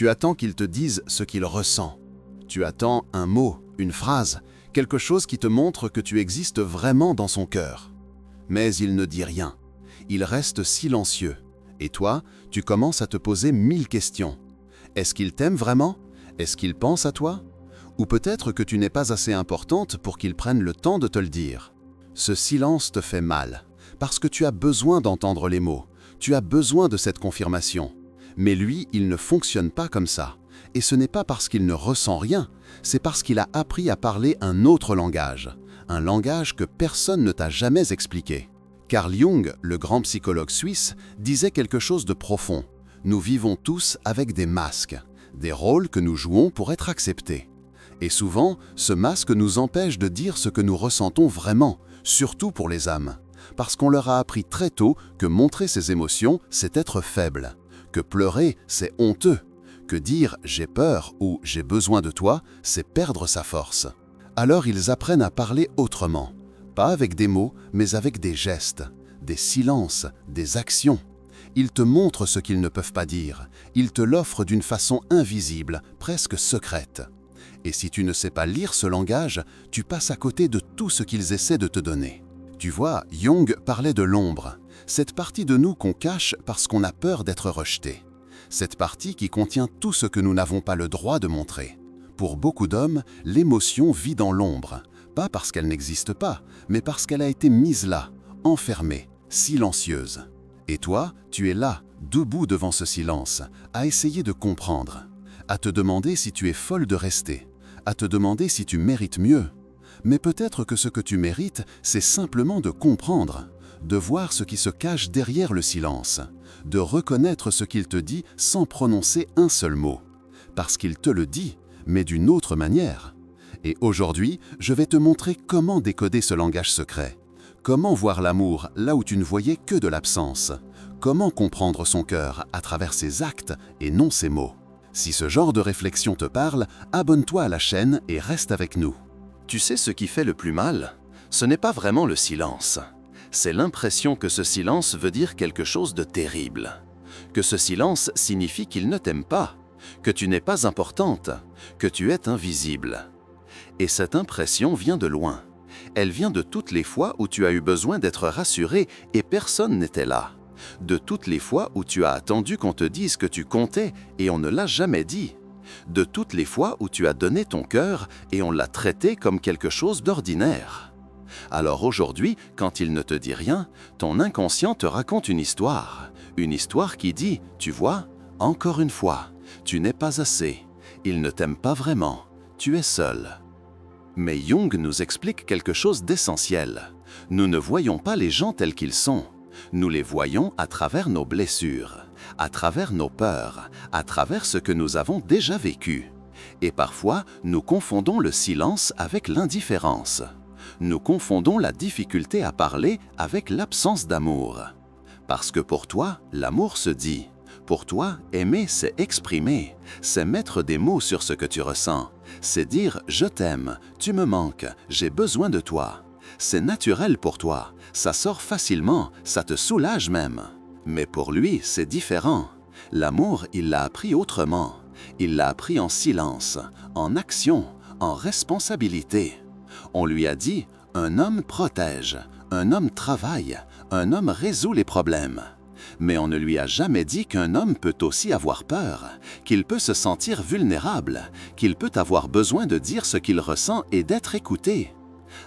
Tu attends qu'il te dise ce qu'il ressent. Tu attends un mot, une phrase, quelque chose qui te montre que tu existes vraiment dans son cœur. Mais il ne dit rien. Il reste silencieux. Et toi, tu commences à te poser 1000 questions. Est-ce qu'il t'aime vraiment? Est-ce qu'il pense à toi? Ou peut-être que tu n'es pas assez importante pour qu'il prenne le temps de te le dire. Ce silence te fait mal, parce que tu as besoin d'entendre les mots. Tu as besoin de cette confirmation. Mais lui, il ne fonctionne pas comme ça. Et ce n'est pas parce qu'il ne ressent rien, c'est parce qu'il a appris à parler un autre langage. Un langage que personne ne t'a jamais expliqué. Carl Jung, le grand psychologue suisse, disait quelque chose de profond. Nous vivons tous avec des masques, des rôles que nous jouons pour être acceptés. Et souvent, ce masque nous empêche de dire ce que nous ressentons vraiment, surtout pour les âmes. Parce qu'on leur a appris très tôt que montrer ses émotions, c'est être faible. Que pleurer, c'est honteux. Que dire « j'ai peur » ou « j'ai besoin de toi », c'est perdre sa force. Alors ils apprennent à parler autrement. Pas avec des mots, mais avec des gestes, des silences, des actions. Ils te montrent ce qu'ils ne peuvent pas dire. Ils te l'offrent d'une façon invisible, presque secrète. Et si tu ne sais pas lire ce langage, tu passes à côté de tout ce qu'ils essaient de te donner. Tu vois, Jung parlait de l'ombre, cette partie de nous qu'on cache parce qu'on a peur d'être rejeté. Cette partie qui contient tout ce que nous n'avons pas le droit de montrer. Pour beaucoup d'hommes, l'émotion vit dans l'ombre, pas parce qu'elle n'existe pas, mais parce qu'elle a été mise là, enfermée, silencieuse. Et toi, tu es là, debout devant ce silence, à essayer de comprendre, à te demander si tu es folle de rester, à te demander si tu mérites mieux. Mais peut-être que ce que tu mérites, c'est simplement de comprendre, de voir ce qui se cache derrière le silence, de reconnaître ce qu'il te dit sans prononcer un seul mot. Parce qu'il te le dit, mais d'une autre manière. Et aujourd'hui, je vais te montrer comment décoder ce langage secret. Comment voir l'amour là où tu ne voyais que de l'absence. Comment comprendre son cœur à travers ses actes et non ses mots. Si ce genre de réflexion te parle, abonne-toi à la chaîne et reste avec nous. Tu sais ce qui fait le plus mal? Ce n'est pas vraiment le silence. C'est l'impression que ce silence veut dire quelque chose de terrible. Que ce silence signifie qu'il ne t'aime pas, que tu n'es pas importante, que tu es invisible. Et cette impression vient de loin. Elle vient de toutes les fois où tu as eu besoin d'être rassuré et personne n'était là. De toutes les fois où tu as attendu qu'on te dise que tu comptais et on ne l'a jamais dit. De toutes les fois où tu as donné ton cœur et on l'a traité comme quelque chose d'ordinaire. Alors aujourd'hui, quand il ne te dit rien, ton inconscient te raconte une histoire qui dit, tu vois, encore une fois, tu n'es pas assez, il ne t'aime pas vraiment, tu es seul. Mais Jung nous explique quelque chose d'essentiel. Nous ne voyons pas les gens tels qu'ils sont. Nous les voyons à travers nos blessures, à travers nos peurs, à travers ce que nous avons déjà vécu. Et parfois, nous confondons le silence avec l'indifférence. Nous confondons la difficulté à parler avec l'absence d'amour. Parce que pour toi, l'amour se dit. Pour toi, aimer, c'est exprimer, c'est mettre des mots sur ce que tu ressens. C'est dire « je t'aime, tu me manques, j'ai besoin de toi ». C'est naturel pour toi, ça sort facilement, ça te soulage même. Mais pour lui, c'est différent. L'amour, il l'a appris autrement. Il l'a appris en silence, en action, en responsabilité. On lui a dit « un homme protège, un homme travaille, un homme résout les problèmes ». Mais on ne lui a jamais dit qu'un homme peut aussi avoir peur, qu'il peut se sentir vulnérable, qu'il peut avoir besoin de dire ce qu'il ressent et d'être écouté.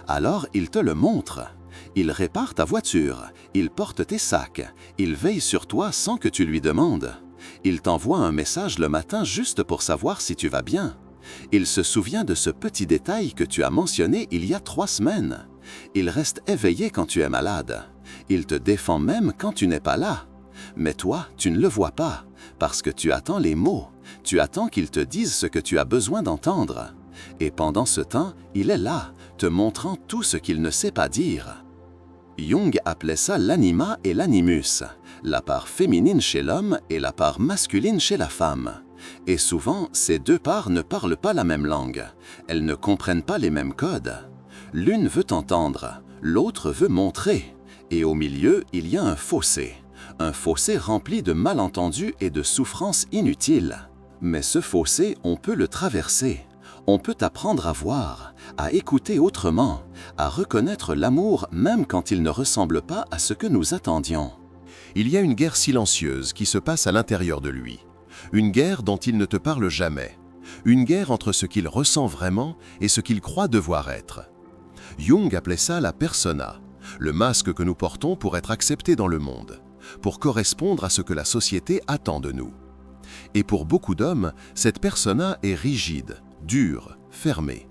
Alors il te le montre. Il répare ta voiture, il porte tes sacs, il veille sur toi sans que tu lui demandes. Il t'envoie un message le matin juste pour savoir si tu vas bien. Il se souvient de ce petit détail que tu as mentionné il y a 3 semaines. Il reste éveillé quand tu es malade. Il te défend même quand tu n'es pas là. Mais toi, tu ne le vois pas, parce que tu attends les mots. Tu attends qu'il te dise ce que tu as besoin d'entendre. Et pendant ce temps, il est là, te montrant tout ce qu'il ne sait pas dire. Jung appelait ça l'anima et l'animus, la part féminine chez l'homme et la part masculine chez la femme. Et souvent, ces deux parts ne parlent pas la même langue. Elles ne comprennent pas les mêmes codes. L'une veut entendre, l'autre veut montrer. Et au milieu, il y a un fossé rempli de malentendus et de souffrances inutiles. Mais ce fossé, on peut le traverser. On peut apprendre à voir, à écouter autrement, à reconnaître l'amour même quand il ne ressemble pas à ce que nous attendions. Il y a une guerre silencieuse qui se passe à l'intérieur de lui. Une guerre dont il ne te parle jamais. Une guerre entre ce qu'il ressent vraiment et ce qu'il croit devoir être. Jung appelait ça la persona, le masque que nous portons pour être acceptés dans le monde, pour correspondre à ce que la société attend de nous. Et pour beaucoup d'hommes, cette persona est rigide, dure, fermée.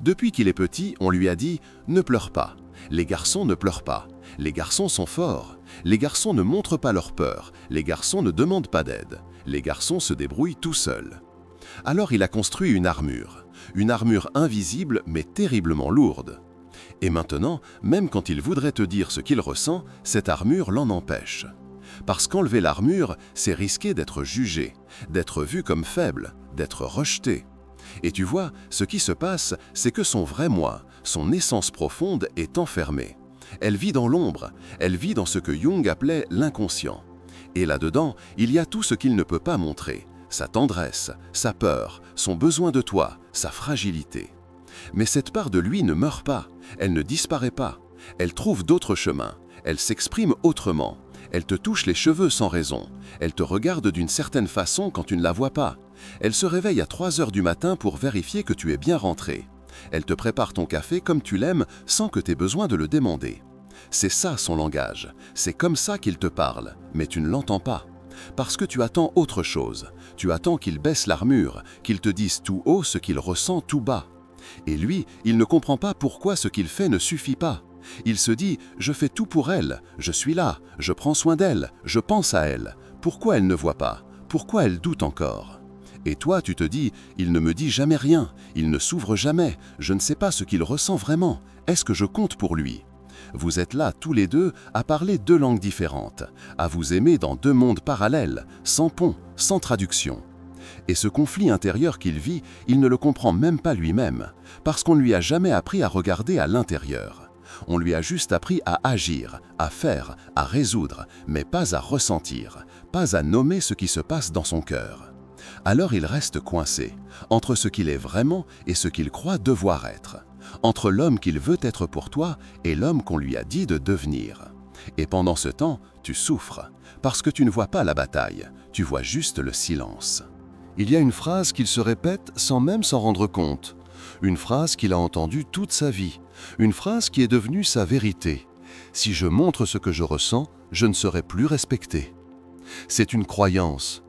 Depuis qu'il est petit, on lui a dit « Ne pleure pas, les garçons ne pleurent pas, les garçons sont forts, les garçons ne montrent pas leur peur, les garçons ne demandent pas d'aide, les garçons se débrouillent tout seuls. » Alors il a construit une armure invisible mais terriblement lourde. Et maintenant, même quand il voudrait te dire ce qu'il ressent, cette armure l'en empêche. Parce qu'enlever l'armure, c'est risquer d'être jugé, d'être vu comme faible, d'être rejeté. Et tu vois, ce qui se passe, c'est que son vrai moi, son essence profonde est enfermée. Elle vit dans l'ombre, elle vit dans ce que Jung appelait l'inconscient. Et là-dedans, il y a tout ce qu'il ne peut pas montrer, sa tendresse, sa peur, son besoin de toi, sa fragilité. Mais cette part de lui ne meurt pas, elle ne disparaît pas, elle trouve d'autres chemins, elle s'exprime autrement, elle te touche les cheveux sans raison, elle te regarde d'une certaine façon quand tu ne la vois pas, elle se réveille à 3 heures du matin pour vérifier que tu es bien rentré, elle te prépare ton café comme tu l'aimes sans que tu aies besoin de le demander. C'est ça son langage, c'est comme ça qu'il te parle, mais tu ne l'entends pas. Parce que tu attends autre chose, tu attends qu'il baisse l'armure, qu'il te dise tout haut ce qu'il ressent tout bas. Et lui, il ne comprend pas pourquoi ce qu'il fait ne suffit pas. Il se dit « je fais tout pour elle, je suis là, je prends soin d'elle, je pense à elle. Pourquoi elle ne voit pas? Pourquoi elle doute encore ?» Et toi, tu te dis « il ne me dit jamais rien, il ne s'ouvre jamais, je ne sais pas ce qu'il ressent vraiment, est-ce que je compte pour lui ?» Vous êtes là tous les deux à parler 2 langues différentes, à vous aimer dans 2 mondes parallèles, sans pont, sans traduction. Et ce conflit intérieur qu'il vit, il ne le comprend même pas lui-même, parce qu'on ne lui a jamais appris à regarder à l'intérieur. On lui a juste appris à agir, à faire, à résoudre, mais pas à ressentir, pas à nommer ce qui se passe dans son cœur. Alors il reste coincé, entre ce qu'il est vraiment et ce qu'il croit devoir être, entre l'homme qu'il veut être pour toi et l'homme qu'on lui a dit de devenir. Et pendant ce temps, tu souffres, parce que tu ne vois pas la bataille, tu vois juste le silence. Il y a une phrase qu'il se répète sans même s'en rendre compte, une phrase qu'il a entendue toute sa vie, une phrase qui est devenue sa vérité. Si je montre ce que je ressens, je ne serai plus respecté. C'est une croyance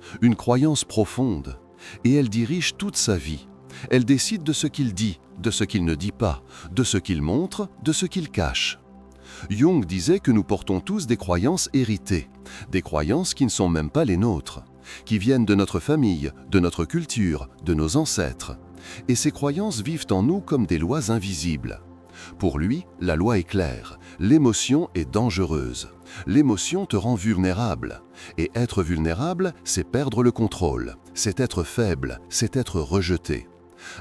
profonde, et elle dirige toute sa vie. Elle décide de ce qu'il dit, de ce qu'il ne dit pas, de ce qu'il montre, de ce qu'il cache. Jung disait que nous portons tous des croyances héritées, des croyances qui ne sont même pas les nôtres, qui viennent de notre famille, de notre culture, de nos ancêtres. Et ces croyances vivent en nous comme des lois invisibles. Pour lui, la loi est claire, l'émotion est dangereuse. L'émotion te rend vulnérable. Et être vulnérable, c'est perdre le contrôle, c'est être faible, c'est être rejeté.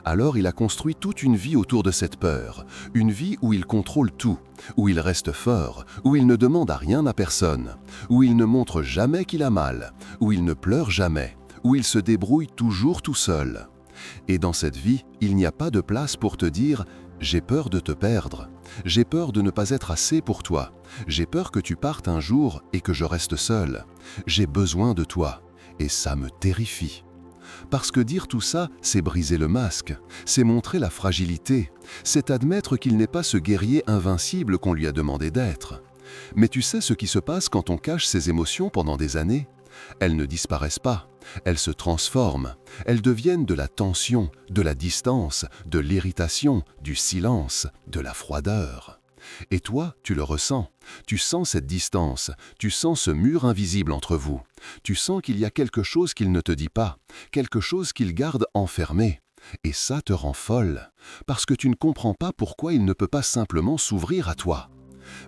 Alors il a construit toute une vie autour de cette peur, une vie où il contrôle tout, où il reste fort, où il ne demande à rien à personne, où il ne montre jamais qu'il a mal, où il ne pleure jamais, où il se débrouille toujours tout seul. Et dans cette vie, il n'y a pas de place pour te dire « j'ai peur de te perdre, j'ai peur de ne pas être assez pour toi, j'ai peur que tu partes un jour et que je reste seul, j'ai besoin de toi » et ça me terrifie. Parce que dire tout ça, c'est briser le masque, c'est montrer la fragilité, c'est admettre qu'il n'est pas ce guerrier invincible qu'on lui a demandé d'être. Mais tu sais ce qui se passe quand on cache ses émotions pendant des années ? Elles ne disparaissent pas, elles se transforment, elles deviennent de la tension, de la distance, de l'irritation, du silence, de la froideur. Et toi, tu le ressens, tu sens cette distance, tu sens ce mur invisible entre vous, tu sens qu'il y a quelque chose qu'il ne te dit pas, quelque chose qu'il garde enfermé. Et ça te rend folle, parce que tu ne comprends pas pourquoi il ne peut pas simplement s'ouvrir à toi.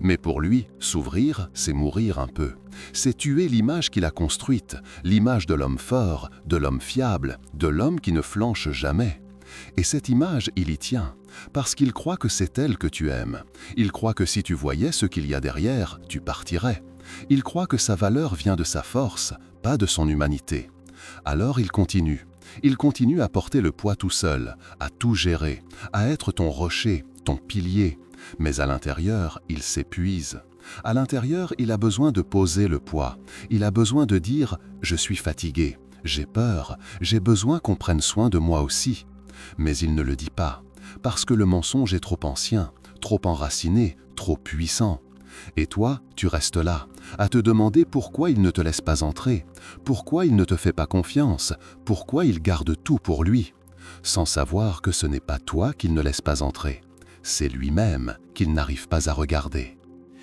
Mais pour lui, s'ouvrir, c'est mourir un peu. C'est tuer l'image qu'il a construite, l'image de l'homme fort, de l'homme fiable, de l'homme qui ne flanche jamais. Et cette image, il y tient, parce qu'il croit que c'est elle que tu aimes. Il croit que si tu voyais ce qu'il y a derrière, tu partirais. Il croit que sa valeur vient de sa force, pas de son humanité. Alors il continue. Il continue à porter le poids tout seul, à tout gérer, à être ton rocher, ton pilier. Mais à l'intérieur, il s'épuise. À l'intérieur, il a besoin de poser le poids. Il a besoin de dire « je suis fatigué, j'ai peur, j'ai besoin qu'on prenne soin de moi aussi ». Mais il ne le dit pas, parce que le mensonge est trop ancien, trop enraciné, trop puissant. Et toi, tu restes là, à te demander pourquoi il ne te laisse pas entrer, pourquoi il ne te fait pas confiance, pourquoi il garde tout pour lui, sans savoir que ce n'est pas toi qu'il ne laisse pas entrer, c'est lui-même qu'il n'arrive pas à regarder.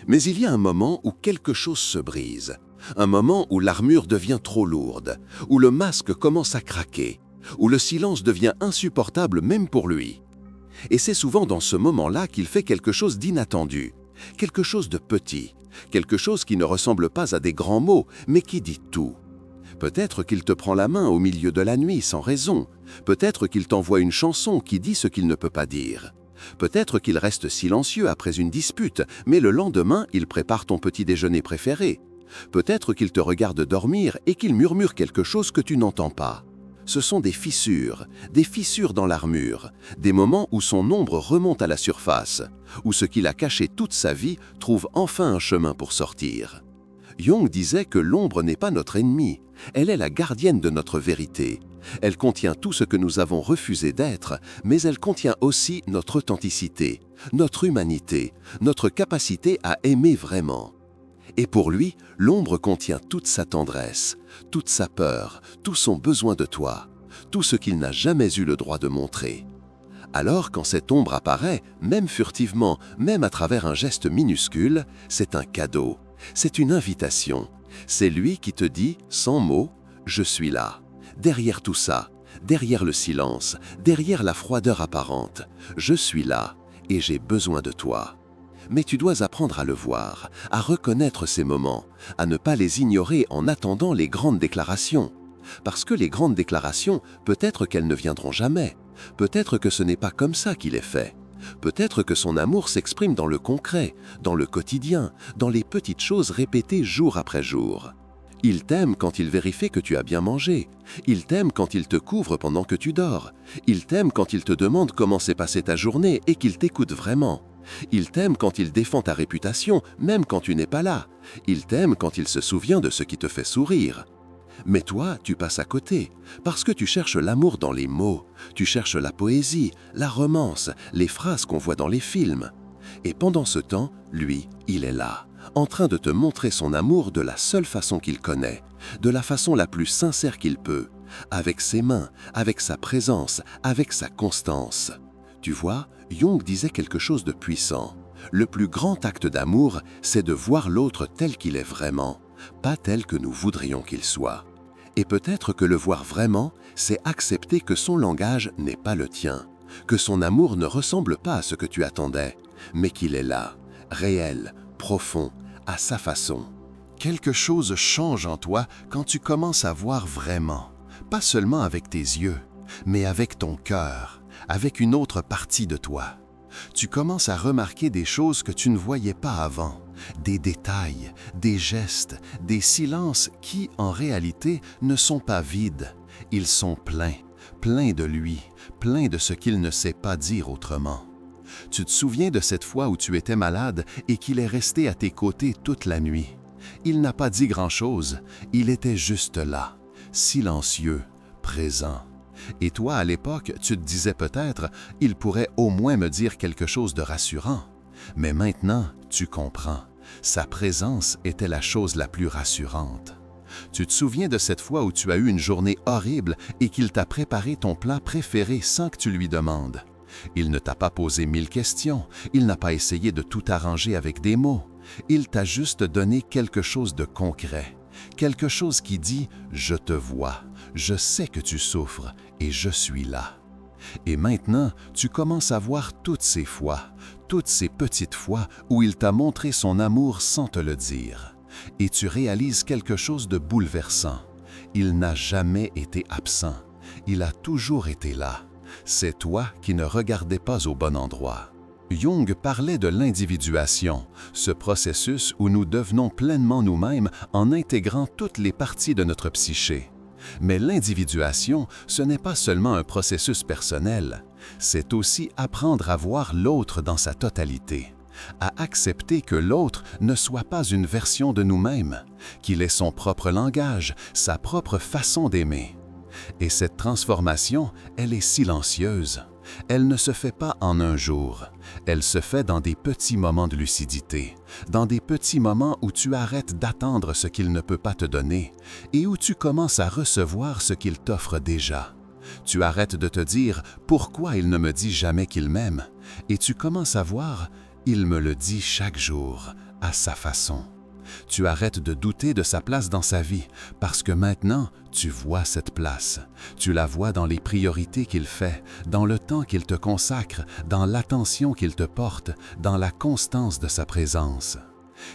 Mais il y a un moment où quelque chose se brise, un moment où l'armure devient trop lourde, où le masque commence à craquer, où le silence devient insupportable même pour lui. Et c'est souvent dans ce moment-là qu'il fait quelque chose d'inattendu, quelque chose de petit, quelque chose qui ne ressemble pas à des grands mots, mais qui dit tout. Peut-être qu'il te prend la main au milieu de la nuit sans raison, peut-être qu'il t'envoie une chanson qui dit ce qu'il ne peut pas dire. Peut-être qu'il reste silencieux après une dispute, mais le lendemain, il prépare ton petit déjeuner préféré. Peut-être qu'il te regarde dormir et qu'il murmure quelque chose que tu n'entends pas. Ce sont des fissures dans l'armure, des moments où son ombre remonte à la surface, où ce qu'il a caché toute sa vie trouve enfin un chemin pour sortir. Jung disait que l'ombre n'est pas notre ennemie, elle est la gardienne de notre vérité. Elle contient tout ce que nous avons refusé d'être, mais elle contient aussi notre authenticité, notre humanité, notre capacité à aimer vraiment. Et pour lui, l'ombre contient toute sa tendresse, toute sa peur, tout son besoin de toi, tout ce qu'il n'a jamais eu le droit de montrer. Alors quand cette ombre apparaît, même furtivement, même à travers un geste minuscule, c'est un cadeau, c'est une invitation. C'est lui qui te dit, sans mots, « Je suis là ». Derrière tout ça, derrière le silence, derrière la froideur apparente, je suis là et j'ai besoin de toi. Mais tu dois apprendre à le voir, à reconnaître ces moments, à ne pas les ignorer en attendant les grandes déclarations. Parce que les grandes déclarations, peut-être qu'elles ne viendront jamais, peut-être que ce n'est pas comme ça qu'il est fait. Peut-être que son amour s'exprime dans le concret, dans le quotidien, dans les petites choses répétées jour après jour. Il t'aime quand il vérifie que tu as bien mangé. Il t'aime quand il te couvre pendant que tu dors. Il t'aime quand il te demande comment s'est passée ta journée et qu'il t'écoute vraiment. Il t'aime quand il défend ta réputation, même quand tu n'es pas là. Il t'aime quand il se souvient de ce qui te fait sourire. Mais toi, tu passes à côté, parce que tu cherches l'amour dans les mots, tu cherches la poésie, la romance, les phrases qu'on voit dans les films. Et pendant ce temps, lui, il est là, en train de te montrer son amour de la seule façon qu'il connaît, de la façon la plus sincère qu'il peut, avec ses mains, avec sa présence, avec sa constance. Tu vois, Jung disait quelque chose de puissant. Le plus grand acte d'amour, c'est de voir l'autre tel qu'il est vraiment, pas tel que nous voudrions qu'il soit. Et peut-être que le voir vraiment, c'est accepter que son langage n'est pas le tien, que son amour ne ressemble pas à ce que tu attendais, mais qu'il est là, réel, profond, à sa façon. Quelque chose change en toi quand tu commences à voir vraiment, pas seulement avec tes yeux, mais avec ton cœur, avec une autre partie de toi. Tu commences à remarquer des choses que tu ne voyais pas avant, des détails, des gestes, des silences qui, en réalité, ne sont pas vides. Ils sont pleins, pleins de lui, pleins de ce qu'il ne sait pas dire autrement. Tu te souviens de cette fois où tu étais malade et qu'il est resté à tes côtés toute la nuit. Il n'a pas dit grand-chose, il était juste là, silencieux, présent. Et toi, à l'époque, tu te disais peut-être, il pourrait au moins me dire quelque chose de rassurant. Mais maintenant, tu comprends, sa présence était la chose la plus rassurante. Tu te souviens de cette fois où tu as eu une journée horrible et qu'il t'a préparé ton plat préféré sans que tu lui demandes. Il ne t'a pas posé 1000 questions, il n'a pas essayé de tout arranger avec des mots. Il t'a juste donné quelque chose de concret, quelque chose qui dit « Je te vois, je sais que tu souffres et je suis là ». Et maintenant, tu commences à voir toutes ces fois, toutes ces petites fois où il t'a montré son amour sans te le dire. Et tu réalises quelque chose de bouleversant. Il n'a jamais été absent, il a toujours été là. C'est toi qui ne regardais pas au bon endroit. Jung parlait de l'individuation, ce processus où nous devenons pleinement nous-mêmes en intégrant toutes les parties de notre psyché. Mais l'individuation, ce n'est pas seulement un processus personnel, c'est aussi apprendre à voir l'autre dans sa totalité, à accepter que l'autre ne soit pas une version de nous-mêmes, qu'il ait son propre langage, sa propre façon d'aimer. Et cette transformation, elle est silencieuse. Elle ne se fait pas en un jour. Elle se fait dans des petits moments de lucidité, dans des petits moments où tu arrêtes d'attendre ce qu'il ne peut pas te donner et où tu commences à recevoir ce qu'il t'offre déjà. Tu arrêtes de te dire « Pourquoi il ne me dit jamais qu'il m'aime ?» et tu commences à voir « Il me le dit chaque jour, à sa façon. » Tu arrêtes de douter de sa place dans sa vie parce que maintenant, tu vois cette place. Tu la vois dans les priorités qu'il fait, dans le temps qu'il te consacre, dans l'attention qu'il te porte, dans la constance de sa présence.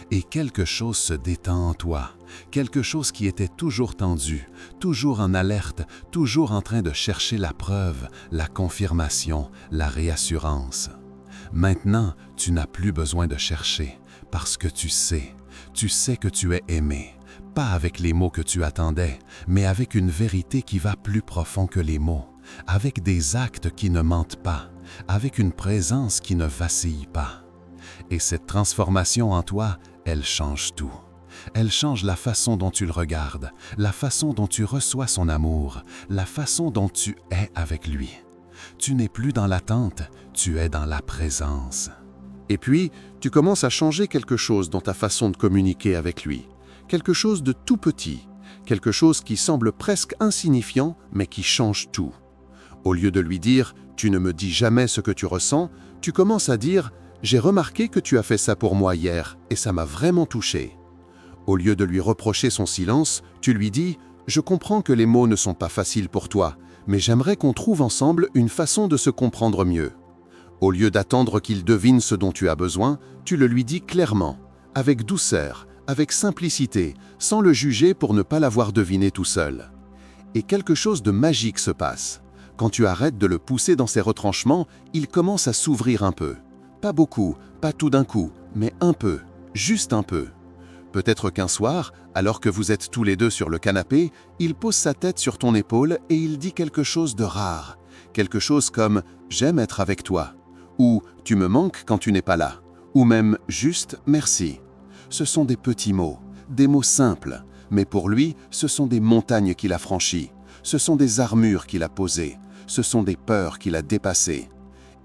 Et quelque chose se détend en toi, quelque chose qui était toujours tendu, toujours en alerte, toujours en train de chercher la preuve, la confirmation, la réassurance. Maintenant, tu n'as plus besoin de chercher parce que tu sais que tu es aimé, pas avec les mots que tu attendais, mais avec une vérité qui va plus profond que les mots, avec des actes qui ne mentent pas, avec une présence qui ne vacille pas. Et cette transformation en toi, elle change tout. Elle change la façon dont tu le regardes, la façon dont tu reçois son amour, la façon dont tu es avec lui. Tu n'es plus dans l'attente, tu es dans la présence. Et puis, tu commences à changer quelque chose dans ta façon de communiquer avec lui. Quelque chose de tout petit, quelque chose qui semble presque insignifiant, mais qui change tout. Au lieu de lui dire « tu ne me dis jamais ce que tu ressens », tu commences à dire « j'ai remarqué que tu as fait ça pour moi hier et ça m'a vraiment touché ». Au lieu de lui reprocher son silence, tu lui dis « je comprends que les mots ne sont pas faciles pour toi, mais j'aimerais qu'on trouve ensemble une façon de se comprendre mieux ». Au lieu d'attendre qu'il devine ce dont tu as besoin, tu le lui dis clairement, avec douceur, avec simplicité, sans le juger pour ne pas l'avoir deviné tout seul. Et quelque chose de magique se passe. Quand tu arrêtes de le pousser dans ses retranchements, il commence à s'ouvrir un peu. Pas beaucoup, pas tout d'un coup, mais un peu, juste un peu. Peut-être qu'un soir, alors que vous êtes tous les deux sur le canapé, il pose sa tête sur ton épaule et il dit quelque chose de rare. Quelque chose comme « j'aime être avec toi » ou « tu me manques quand tu n'es pas là » ou même juste « merci ». Ce sont des petits mots, des mots simples, mais pour lui, ce sont des montagnes qu'il a franchies, ce sont des armures qu'il a posées, ce sont des peurs qu'il a dépassées.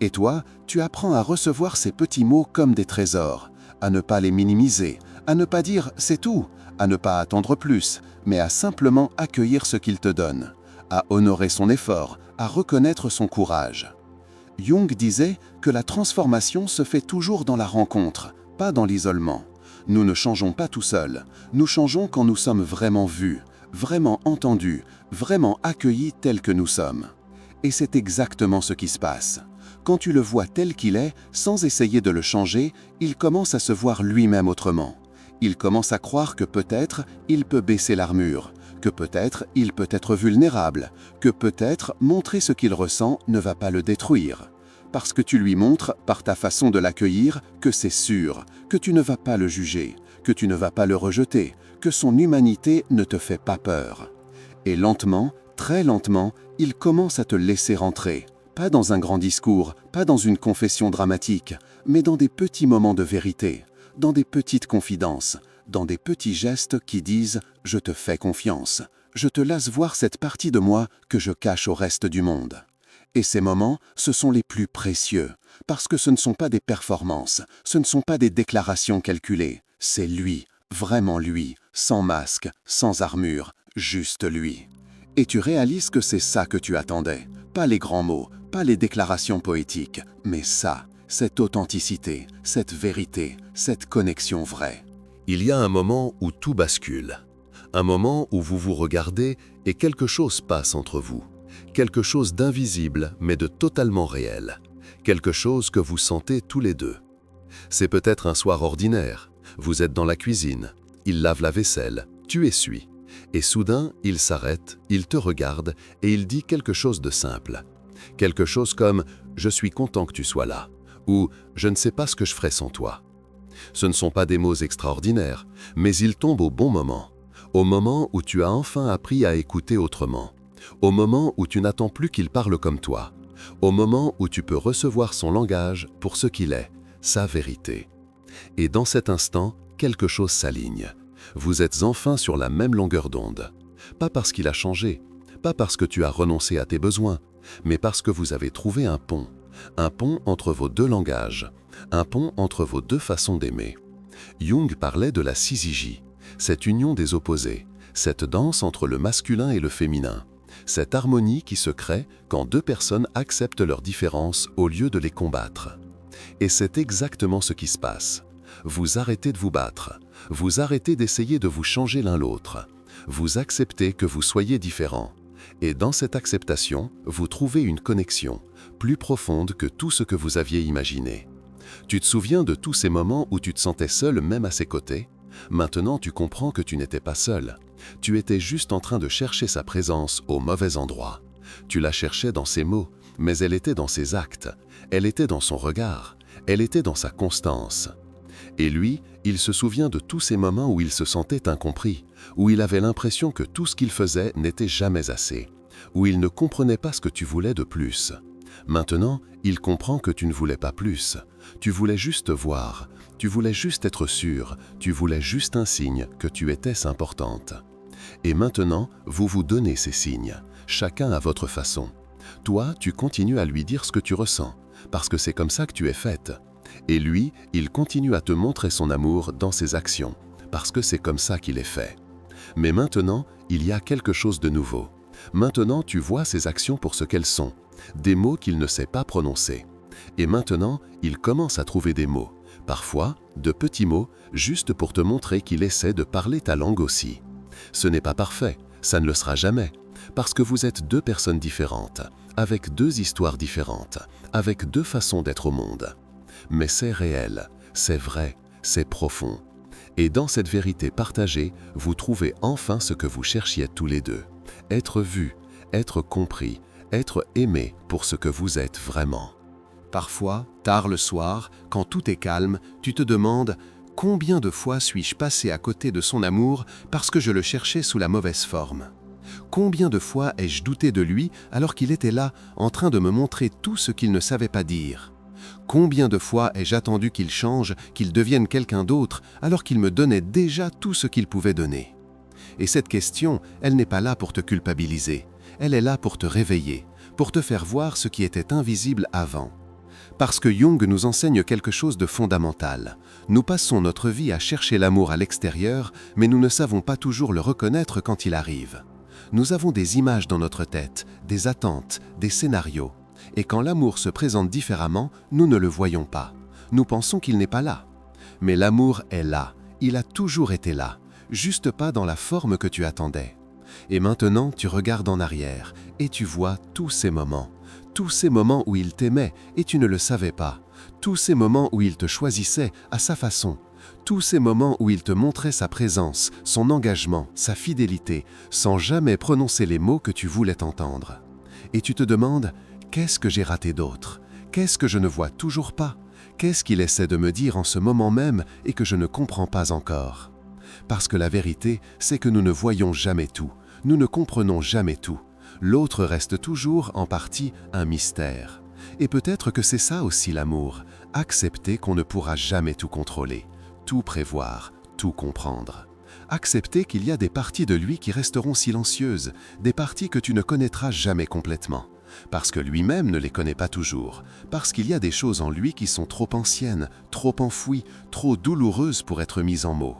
Et toi, tu apprends à recevoir ces petits mots comme des trésors, à ne pas les minimiser, à ne pas dire « c'est tout », à ne pas attendre plus, mais à simplement accueillir ce qu'il te donne, à honorer son effort, à reconnaître son courage. Jung disait que la transformation se fait toujours dans la rencontre, pas dans l'isolement. Nous ne changeons pas tout seuls, nous changeons quand nous sommes vraiment vus, vraiment entendus, vraiment accueillis tels que nous sommes. Et c'est exactement ce qui se passe. Quand tu le vois tel qu'il est, sans essayer de le changer, il commence à se voir lui-même autrement. Il commence à croire que peut-être il peut baisser l'armure, que peut-être il peut être vulnérable, que peut-être montrer ce qu'il ressent ne va pas le détruire. Parce que tu lui montres, par ta façon de l'accueillir, que c'est sûr, que tu ne vas pas le juger, que tu ne vas pas le rejeter, que son humanité ne te fait pas peur. Et lentement, très lentement, il commence à te laisser rentrer. Pas dans un grand discours, pas dans une confession dramatique, mais dans des petits moments de vérité, dans des petites confidences, dans des petits gestes qui disent « je te fais confiance, je te laisse voir cette partie de moi que je cache au reste du monde ». Et ces moments, ce sont les plus précieux, parce que ce ne sont pas des performances, ce ne sont pas des déclarations calculées, c'est lui, vraiment lui, sans masque, sans armure, juste lui. Et tu réalises que c'est ça que tu attendais, pas les grands mots, pas les déclarations poétiques, mais ça, cette authenticité, cette vérité, cette connexion vraie. Il y a un moment où tout bascule, un moment où vous vous regardez et quelque chose passe entre vous, quelque chose d'invisible mais de totalement réel, quelque chose que vous sentez tous les deux. C'est peut-être un soir ordinaire, vous êtes dans la cuisine, il lave la vaisselle, tu essuies, et soudain il s'arrête, il te regarde et il dit quelque chose de simple. Quelque chose comme « je suis content que tu sois là » ou « je ne sais pas ce que je ferais sans toi ». Ce ne sont pas des mots extraordinaires, mais ils tombent au bon moment, Au moment où tu as enfin appris à écouter autrement. Au moment où tu n'attends plus qu'il parle comme toi. Au moment où tu peux recevoir son langage pour ce qu'il est, sa vérité. Et dans cet instant, quelque chose s'aligne. Vous êtes enfin sur la même longueur d'onde. Pas parce qu'il a changé, pas parce que tu as renoncé à tes besoins, mais parce que vous avez trouvé un pont entre vos deux langages, un pont entre vos deux façons d'aimer. Jung parlait de la syzygie, cette union des opposés, cette danse entre le masculin et le féminin, cette harmonie qui se crée quand deux personnes acceptent leurs différences au lieu de les combattre. Et c'est exactement ce qui se passe. Vous arrêtez de vous battre, vous arrêtez d'essayer de vous changer l'un l'autre, vous acceptez que vous soyez différents. Et dans cette acceptation, vous trouvez une connexion, plus profonde que tout ce que vous aviez imaginé. Tu te souviens de tous ces moments où tu te sentais seul même à ses côtés? Maintenant, tu comprends que tu n'étais pas seul. Tu étais juste en train de chercher sa présence au mauvais endroit. Tu la cherchais dans ses mots, mais elle était dans ses actes, elle était dans son regard, elle était dans sa constance. Et lui, il se souvient de tous ces moments où il se sentait incompris, où il avait l'impression que tout ce qu'il faisait n'était jamais assez, où il ne comprenait pas ce que tu voulais de plus. Maintenant, il comprend que tu ne voulais pas plus. Tu voulais juste voir, tu voulais juste être sûr, tu voulais juste un signe que tu étais importante. Et maintenant, vous vous donnez ces signes, chacun à votre façon. Toi, tu continues à lui dire ce que tu ressens, parce que c'est comme ça que tu es faite. Et lui, il continue à te montrer son amour dans ses actions, parce que c'est comme ça qu'il est fait. Mais maintenant, il y a quelque chose de nouveau. Maintenant, tu vois ses actions pour ce qu'elles sont, des mots qu'il ne sait pas prononcer. Et maintenant, il commence à trouver des mots, parfois de petits mots, juste pour te montrer qu'il essaie de parler ta langue aussi. Ce n'est pas parfait, ça ne le sera jamais, parce que vous êtes deux personnes différentes, avec deux histoires différentes, avec deux façons d'être au monde. Mais c'est réel, c'est vrai, c'est profond. Et dans cette vérité partagée, vous trouvez enfin ce que vous cherchiez tous les deux. Être vu, être compris, être aimé pour ce que vous êtes vraiment. Parfois, tard le soir, quand tout est calme, tu te demandes « Combien de fois suis-je passé à côté de son amour parce que je le cherchais sous la mauvaise forme ? Combien de fois ai-je douté de lui alors qu'il était là, en train de me montrer tout ce qu'il ne savait pas dire ? Combien de fois ai-je attendu qu'il change, qu'il devienne quelqu'un d'autre, alors qu'il me donnait déjà tout ce qu'il pouvait donner ? Et cette question, elle n'est pas là pour te culpabiliser, elle est là pour te réveiller, pour te faire voir ce qui était invisible avant. Parce que Jung nous enseigne quelque chose de fondamental. Nous passons notre vie à chercher l'amour à l'extérieur, mais nous ne savons pas toujours le reconnaître quand il arrive. Nous avons des images dans notre tête, des attentes, des scénarios. Et quand l'amour se présente différemment, nous ne le voyons pas. Nous pensons qu'il n'est pas là. Mais l'amour est là, il a toujours été là, juste pas dans la forme que tu attendais. Et maintenant, tu regardes en arrière et tu vois tous ces moments où il t'aimait et tu ne le savais pas, tous ces moments où il te choisissait à sa façon, tous ces moments où il te montrait sa présence, son engagement, sa fidélité, sans jamais prononcer les mots que tu voulais entendre. Et tu te demandes, qu'est-ce que j'ai raté d'autre? Qu'est-ce que je ne vois toujours pas? Qu'est-ce qu'il essaie de me dire en ce moment même et que je ne comprends pas encore? Parce que la vérité, c'est que nous ne voyons jamais tout, nous ne comprenons jamais tout. L'autre reste toujours, en partie, un mystère. Et peut-être que c'est ça aussi l'amour, accepter qu'on ne pourra jamais tout contrôler, tout prévoir, tout comprendre. Accepter qu'il y a des parties de lui qui resteront silencieuses, des parties que tu ne connaîtras jamais complètement. Parce que lui-même ne les connaît pas toujours, parce qu'il y a des choses en lui qui sont trop anciennes, trop enfouies, trop douloureuses pour être mises en mots.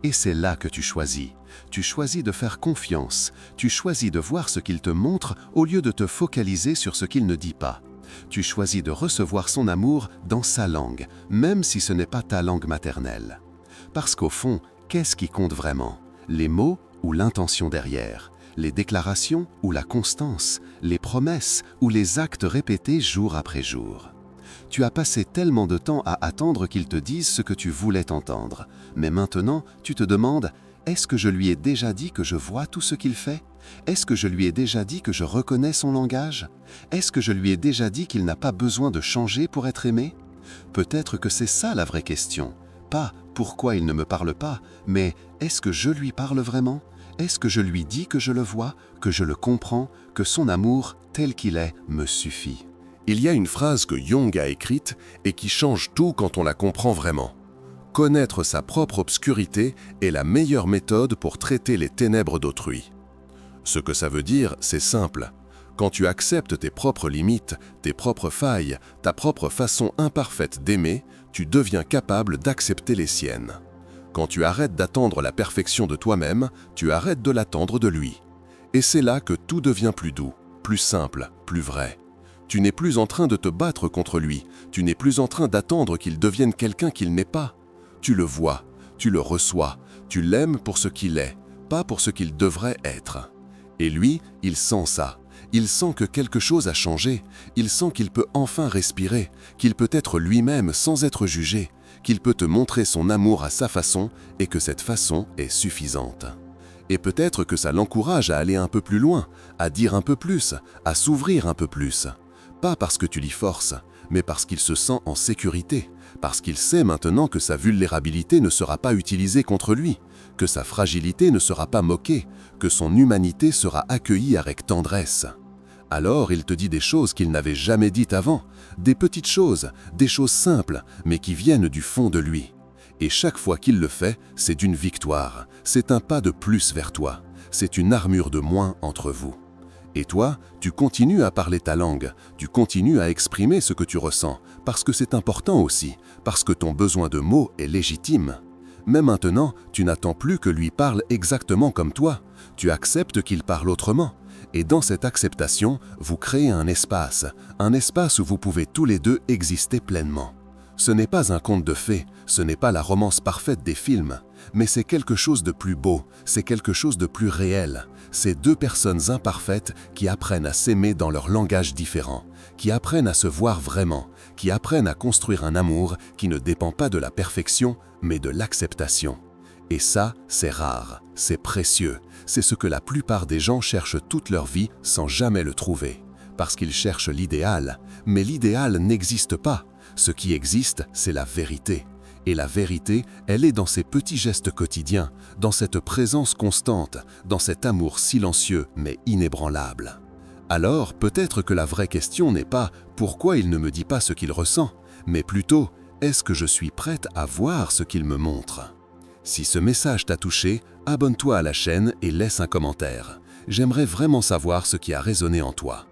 Et c'est là que tu choisis. Tu choisis de faire confiance, tu choisis de voir ce qu'il te montre au lieu de te focaliser sur ce qu'il ne dit pas. Tu choisis de recevoir son amour dans sa langue, même si ce n'est pas ta langue maternelle. Parce qu'au fond, qu'est-ce qui compte vraiment? Les mots ou l'intention derrière? Les déclarations ou la constance? Les promesses ou les actes répétés jour après jour? Tu as passé tellement de temps à attendre qu'il te dise ce que tu voulais entendre. Mais maintenant, tu te demandes, est-ce que je lui ai déjà dit que je vois tout ce qu'il fait? Est-ce que je lui ai déjà dit que je reconnais son langage? Est-ce que je lui ai déjà dit qu'il n'a pas besoin de changer pour être aimé? Peut-être que c'est ça la vraie question. pas pourquoi il ne me parle pas, mais est-ce que je lui parle vraiment? Est-ce que je lui dis que je le vois, que je le comprends, que son amour, tel qu'il est, me suffit? Il y a une phrase que Jung a écrite et qui change tout quand on la comprend vraiment. Connaître sa propre obscurité est la meilleure méthode pour traiter les ténèbres d'autrui. Ce que ça veut dire, c'est simple. Quand tu acceptes tes propres limites, tes propres failles, ta propre façon imparfaite d'aimer, tu deviens capable d'accepter les siennes. Quand tu arrêtes d'attendre la perfection de toi-même, tu arrêtes de l'attendre de lui. Et c'est là que tout devient plus doux, plus simple, plus vrai. Tu n'es plus en train de te battre contre lui, tu n'es plus en train d'attendre qu'il devienne quelqu'un qu'il n'est pas. Tu le vois, tu le reçois, tu l'aimes pour ce qu'il est, pas pour ce qu'il devrait être. Et lui, il sent ça. Il sent que quelque chose a changé, il sent qu'il peut enfin respirer, qu'il peut être lui-même sans être jugé, qu'il peut te montrer son amour à sa façon et que cette façon est suffisante. Et peut-être que ça l'encourage à aller un peu plus loin, à dire un peu plus, à s'ouvrir un peu plus. Pas parce que tu l'y forces, mais parce qu'il se sent en sécurité, parce qu'il sait maintenant que sa vulnérabilité ne sera pas utilisée contre lui, que sa fragilité ne sera pas moquée, que son humanité sera accueillie avec tendresse. Alors il te dit des choses qu'il n'avait jamais dites avant, des petites choses, des choses simples, mais qui viennent du fond de lui. Et chaque fois qu'il le fait, c'est une victoire, c'est un pas de plus vers toi, c'est une armure de moins entre vous. Et toi, tu continues à parler ta langue, tu continues à exprimer ce que tu ressens, parce que c'est important aussi, parce que ton besoin de mots est légitime. Mais maintenant, tu n'attends plus que lui parle exactement comme toi, tu acceptes qu'il parle autrement. Et dans cette acceptation, vous créez un espace où vous pouvez tous les deux exister pleinement. Ce n'est pas un conte de fées, ce n'est pas la romance parfaite des films, mais c'est quelque chose de plus beau, c'est quelque chose de plus réel. C'est deux personnes imparfaites qui apprennent à s'aimer dans leur langage différent, qui apprennent à se voir vraiment, qui apprennent à construire un amour qui ne dépend pas de la perfection, mais de l'acceptation. Et ça, c'est rare, c'est précieux, c'est ce que la plupart des gens cherchent toute leur vie sans jamais le trouver. Parce qu'ils cherchent l'idéal, mais l'idéal n'existe pas. Ce qui existe, c'est la vérité. Et la vérité, elle est dans ces petits gestes quotidiens, dans cette présence constante, dans cet amour silencieux mais inébranlable. Alors, peut-être que la vraie question n'est pas « pourquoi il ne me dit pas ce qu'il ressent ?», mais plutôt « est-ce que je suis prête à voir ce qu'il me montre ?» Si ce message t'a touché, abonne-toi à la chaîne et laisse un commentaire. J'aimerais vraiment savoir ce qui a résonné en toi.